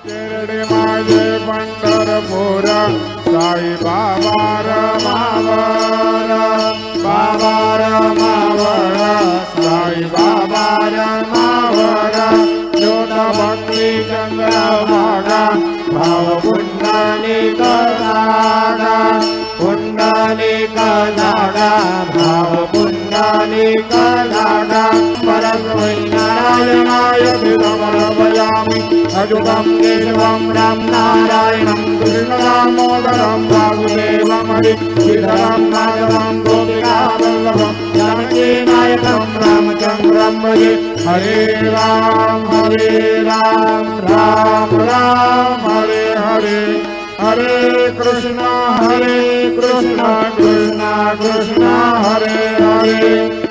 शिर्डी माझे पंढरपूर साई बाबा रमावर बाबा रमावर साई बाबा रमावर ज्योत भक्ती चंद्रभागा भाव पुंडलिक नागा पुंडलिक नागा भाव पुंडलिक नागा परस्मै नारायणाय समर्पयामि अजुतं केशवं राम नारायणं कृष्णदामोदरं वासुदेवं हरिं माधवं गोपिकावल्लभं जानकीनायकं रामचन्द्रं भजे हरे राम राम राम हरे हरे हरे कृष्ण कृष्ण कृष्ण हरे हरे